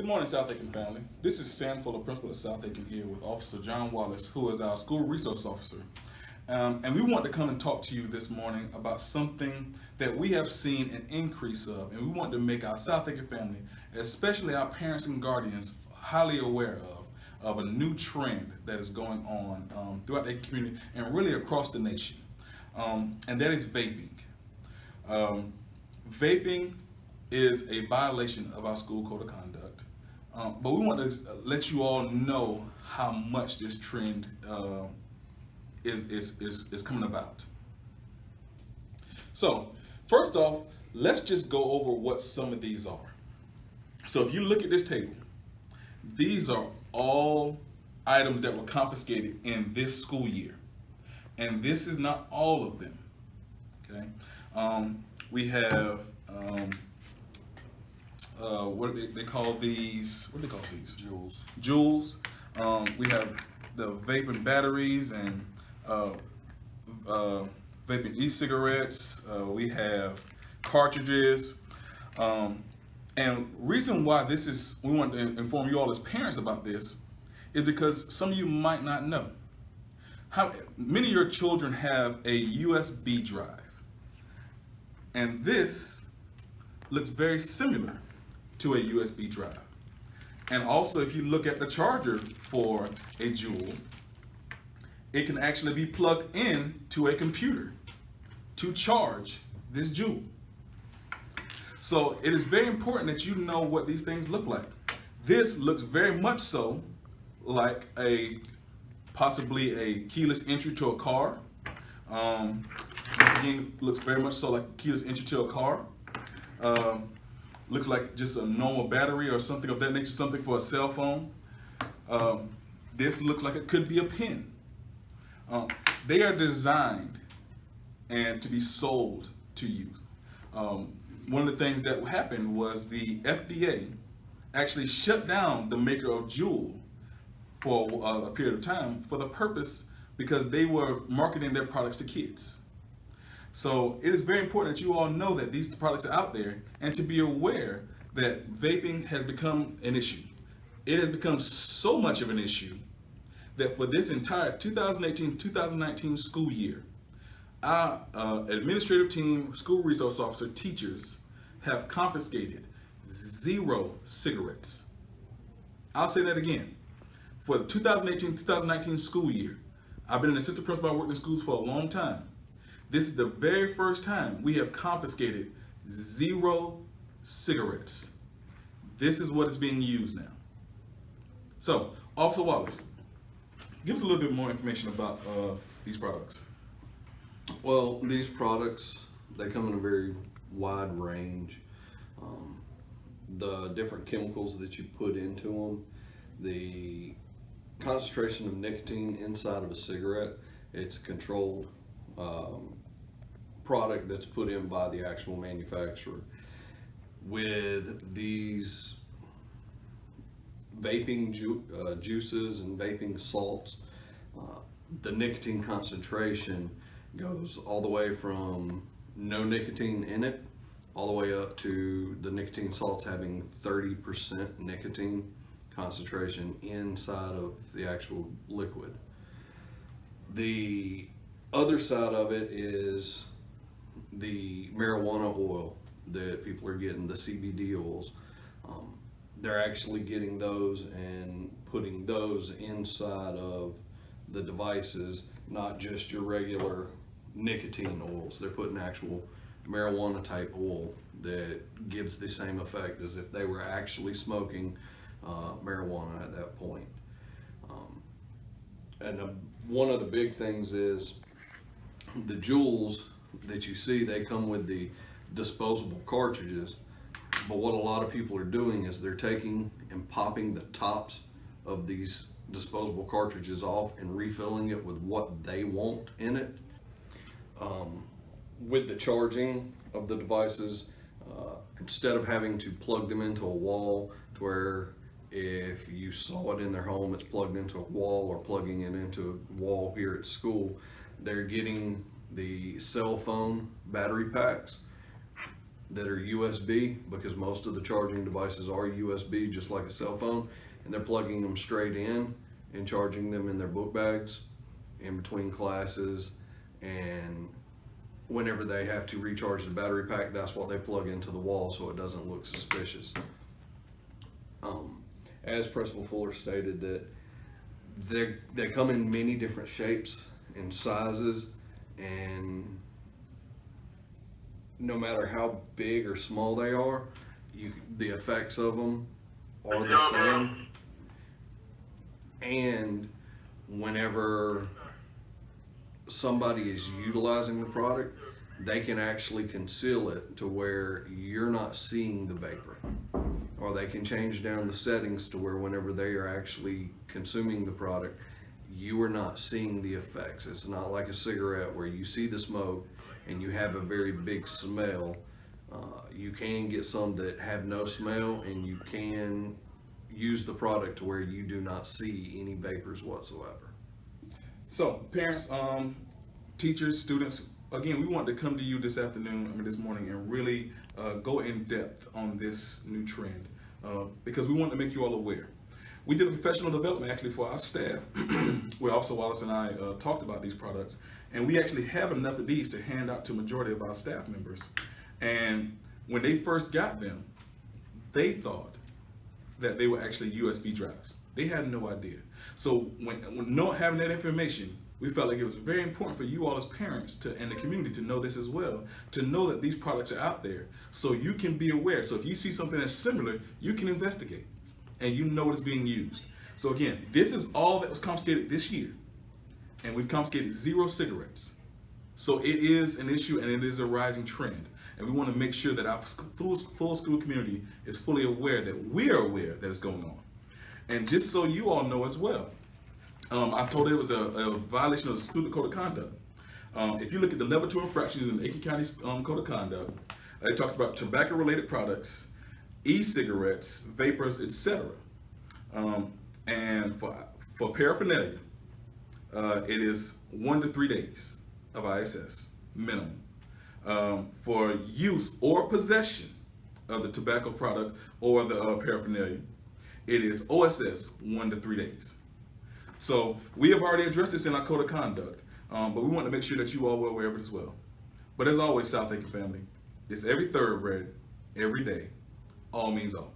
Good morning, South Aiken family. This is Sam Fuller, principal of South Aiken here with Officer John Wallace, who is our school resource officer. And we want to come and talk to you this morning about something that we have seen an increase of, and we want to make our South Aiken family, especially our parents and guardians, highly aware of a new trend that is going on throughout the community and really across the nation, and that is vaping. Vaping is a violation of our school code of conduct. But we want to let you all know how much this trend is coming about. So, first off, let's just go over what some of these are. So, if you look at this table, these are all items that were confiscated in this school year. And this is not all of them. Okay? We have what do they call these? What do they call these? Jules. Jules. We have the vaping batteries and vaping e-cigarettes. We have cartridges. And reason why this is, we want to inform you all as parents about this, is because some of you might not know. How many of your children have a USB drive? And this looks very similar to a USB drive. And also, if you look at the charger for a Juul, it can actually be plugged in to a computer to charge this Juul. So it is very important that you know what these things look like. This looks very much so like possibly a keyless entry to a car. This again looks very much so like keyless entry to a car. Looks like just a normal battery or something of that nature, something for a cell phone. This looks like it could be a pen. They are designed and to be sold to youth. One of the things that happened was the FDA actually shut down the maker of Juul for a period of time for the purpose because they were marketing their products to kids. So it is very important that you all know that these products are out there and to be aware that vaping has become an issue. It has become so much of an issue that for this entire 2018-2019 school year, our administrative team, school resource officer, teachers have confiscated 0 cigarettes. I'll say that again. For the 2018-2019 school year, I've been an assistant principal. I worked in schools for a long time. This is the very first time we have confiscated 0 cigarettes. This is what is being used now. So, Officer Wallace, give us a little bit more information about these products. Well, these products, they come in a very wide range. The different chemicals that you put into them, the concentration of nicotine inside of a cigarette, it's a controlled product that's put in by the actual manufacturer. With these vaping juices and vaping salts, the nicotine concentration goes all the way from no nicotine in it all the way up to the nicotine salts having 30% nicotine concentration inside of the actual liquid. The other side of it is the marijuana oil that people are getting, the CBD oils. They're actually getting those and putting those inside of the devices, not just your regular nicotine oils. They're putting actual marijuana type oil that gives the same effect as if they were actually smoking marijuana at that point. One of the big things is the Juuls that you see, they come with the disposable cartridges, but what a lot of people are doing is they're taking and popping the tops of these disposable cartridges off and refilling it with what they want in it. With the charging of the devices, instead of having to plug them into a wall to where if you saw it in their home, it's plugged into a wall, or plugging it into a wall here at school, they're getting the cell phone battery packs that are USB, because most of the charging devices are USB, just like a cell phone, and they're plugging them straight in and charging them in their book bags in between classes, and whenever they have to recharge the battery pack, that's what they plug into the wall so it doesn't look suspicious. As Principal Fuller stated, that they come in many different shapes and sizes, and no matter how big or small they are, the effects of them are the same. And whenever somebody is utilizing the product, they can actually conceal it to where you're not seeing the vapor, or they can change down the settings to where whenever they are actually consuming the product, you are not seeing the effects. It's not like a cigarette where you see the smoke and you have a very big smell. You can get some that have no smell, and you can use the product to where you do not see any vapors whatsoever. So, parents, teachers, students, again, we want to come to you this morning, and really go in depth on this new trend, because we want to make you all aware. We did a professional development actually for our staff, where Officer Wallace and I talked about these products, and we actually have enough of these to hand out to majority of our staff members. And when they first got them, they thought that they were actually USB drives. They had no idea. So when not having that information, we felt like it was very important for you all as parents and the community to know this as well, to know that these products are out there so you can be aware. So if you see something that's similar, you can investigate and you know it's being used. So again, this is all that was confiscated this year, and we've confiscated 0 cigarettes. So it is an issue, and it is a rising trend. And we want to make sure that our full school community is fully aware that we're aware that it's going on. And just so you all know as well, I told it was a violation of the Student Code of Conduct. If you look at the level 2 infractions in the Aiken County Code of Conduct, it talks about tobacco-related products, e-cigarettes, vapors, etc. And for paraphernalia, it is 1 to 3 days of ISS minimum. For use or possession of the tobacco product or the paraphernalia, it is OSS 1 to 3 days. So we have already addressed this in our code of conduct, but we want to make sure that you all were aware of it as well. But as always, South Aiken family, it's every thoroughbred, every day, all means all.